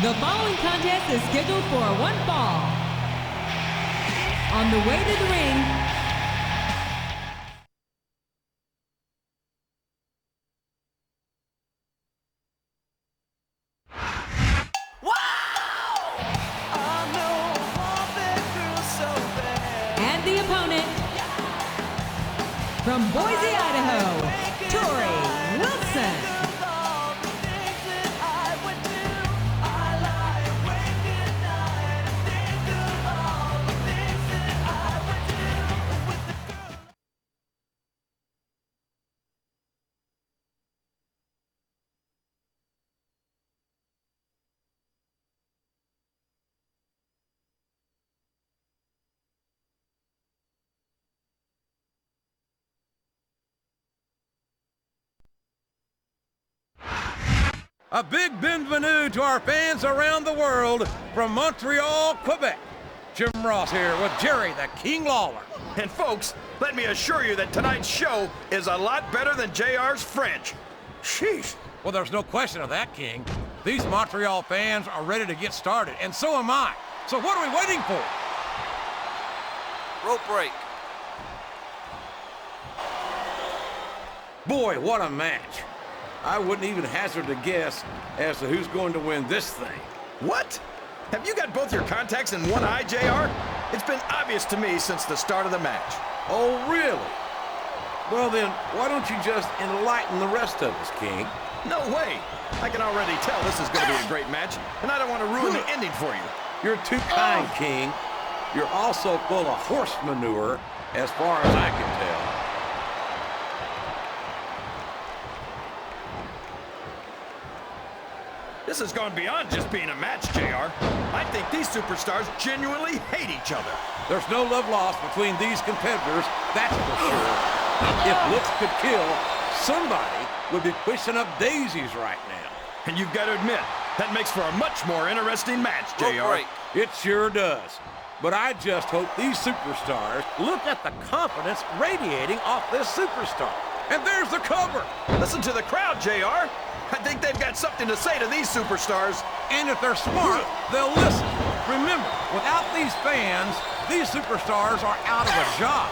The following contest is scheduled for one fall. On the way to the ring, and the opponent, from Boise, Idaho, Torrie Wilson. A big bienvenue to our fans around the world from Montreal, Quebec. Jim Ross here with Jerry the King Lawler. And folks, let me assure you that tonight's show is a lot better than JR's French. Sheesh. Well, there's no question of that, King. These Montreal fans are ready to get started, and so am I. So what are we waiting for? Rope break. Boy, what a match. I wouldn't even hazard a guess as to who's going to win this thing. What? Have you got both your contacts in one eye, JR? It's been obvious to me since the start of the match. Oh, really? Well then, why don't you just enlighten the rest of us, King? No way. I can already tell this is going to be a great match, and I don't want to ruin the ending for you. You're too kind, King. You're also full of horse manure, as far as I can tell. This has gone beyond just being a match, JR. I think these superstars genuinely hate each other. There's no love lost between these competitors, that's for sure. If looks could kill, somebody would be pushing up daisies right now. And you've got to admit, that makes for a much more interesting match, JR. It sure does. But I just hope these superstars look at the confidence radiating off this superstar. And there's the cover. Listen to the crowd, JR. I think they've got something to say to these superstars. And if they're smart, they'll listen. Remember, without these fans, these superstars are out of a job.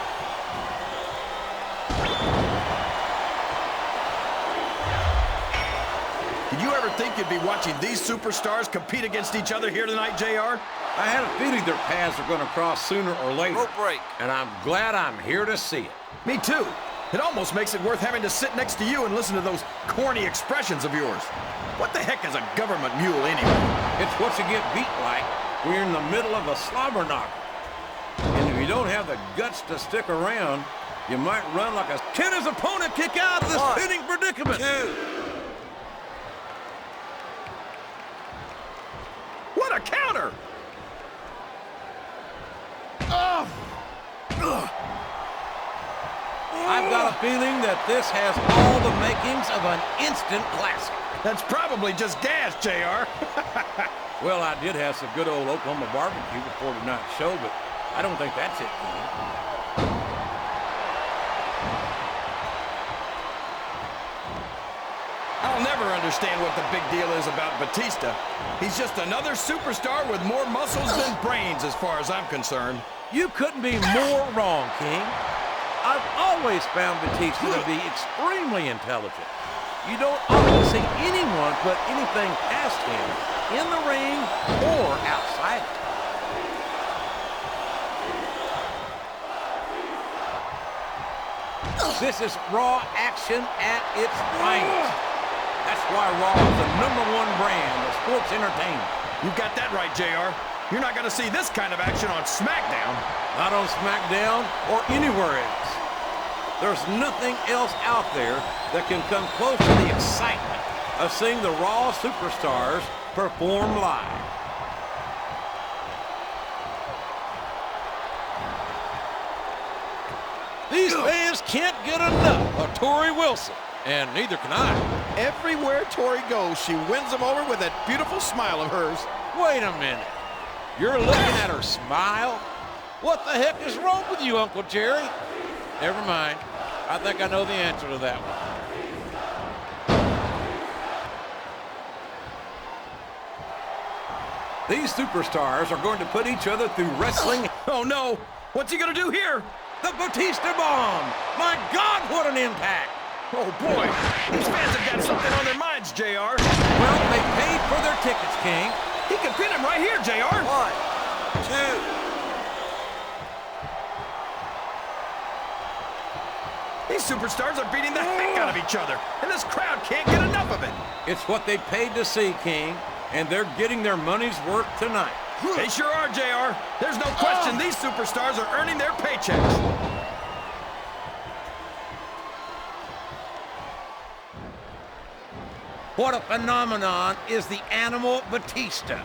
Did you ever think you'd be watching these superstars compete against each other here tonight, JR? I had a feeling their paths are going to cross sooner or later. Rope break. And I'm glad I'm here to see it. Me too. It almost makes it worth having to sit next to you and listen to those corny expressions of yours. What the heck is a government mule anyway? It's what you get beat like when you're in the middle of a slobber knocker. And if you don't have the guts to stick around, you might run like a... Can his opponent kick out of this pinning predicament? 2. What a counter! Oh! Ugh. I've got a feeling that this has all the makings of an instant classic. That's probably just gas, JR. Well, I did have some good old Oklahoma barbecue before tonight's show, but I don't think that's it, King. I'll never understand what the big deal is about Batista. He's just another superstar with more muscles than brains, as far as I'm concerned. You couldn't be more wrong, King. I've always found Batista to be extremely intelligent. You don't often see anyone put anything past him in the ring or outside it. This is Raw action at its finest. That's why Raw is the #1 brand of sports entertainment. You got that right, JR. You're not going to see this kind of action on SmackDown. Not on SmackDown or anywhere else. There's nothing else out there that can come close to the excitement of seeing the Raw superstars perform live. These fans can't get enough of Torrie Wilson, and neither can I. Everywhere Torrie goes, she wins them over with that beautiful smile of hers. Wait a minute. You're looking at her smile? What the heck is wrong with you, Uncle Jerry? Never mind. I think I know the answer to that one. These superstars are going to put each other through wrestling. Oh, no. What's he going to do here? The Batista bomb! My God, what an impact! Oh, boy. These fans have got something on their minds, JR. Well, they paid for their tickets, King. He can pin him right here, JR. 1, 2. These superstars are beating the heck out of each other, and this crowd can't get enough of it. It's what they paid to see, King, and they're getting their money's worth tonight. They sure are, JR. There's no question these superstars are earning their paychecks. What a phenomenon is the animal Batista.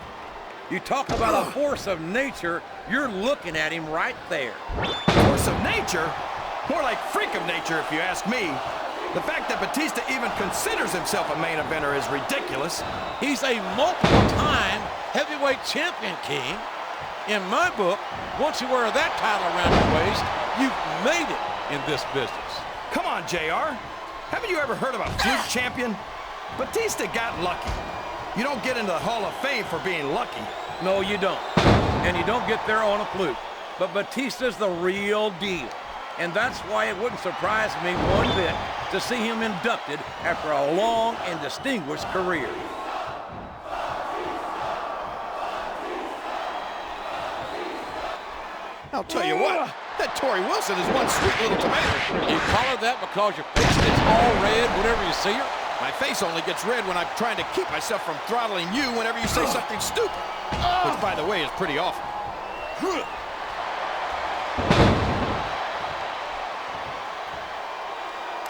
You talk about a force of nature, you're looking at him right there. Force of nature? More like freak of nature, if you ask me. The fact that Batista even considers himself a main eventer is ridiculous. He's a multiple-time heavyweight champion, King. In my book, once you wear that title around your waist, you've made it in this business. Come on, JR. Haven't you ever heard of a fluke champion? Batista got lucky. You don't get into the Hall of Fame for being lucky. No, you don't. And you don't get there on a fluke. But Batista's the real deal. And that's why it wouldn't surprise me one bit to see him inducted after a long and distinguished career. I'll tell you what, that Torrie Wilson is one sweet little tomato. You call her that because your face gets all red whenever you see her? My face only gets red when I'm trying to keep myself from throttling you whenever you say something stupid. Which, by the way, is pretty awful.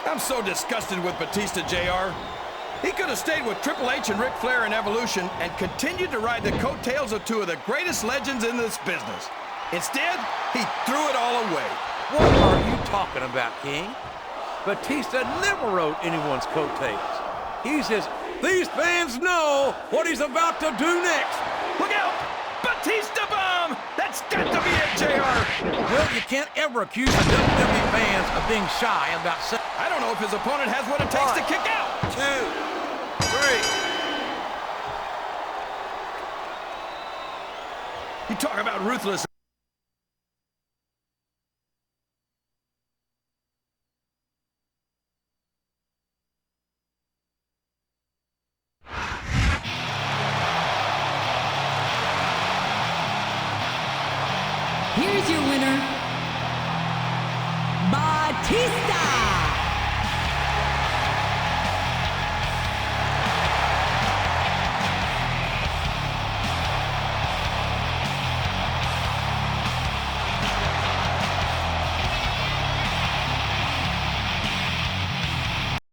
I'm so disgusted with Batista, JR. He could have stayed with Triple H and Ric Flair in Evolution and continued to ride the coattails of two of the greatest legends in this business. Instead, he threw it all away. What are you talking about, King? Batista never rode anyone's coattails. He's just, these fans know what he's about to do next. Look out! Batista bomb! That's got to be it, JR! Well, you can't ever accuse the WWE fans of being shy about saying. I don't know if his opponent has what it takes to kick out. 2, 3. You talk about ruthless. Here's your winner,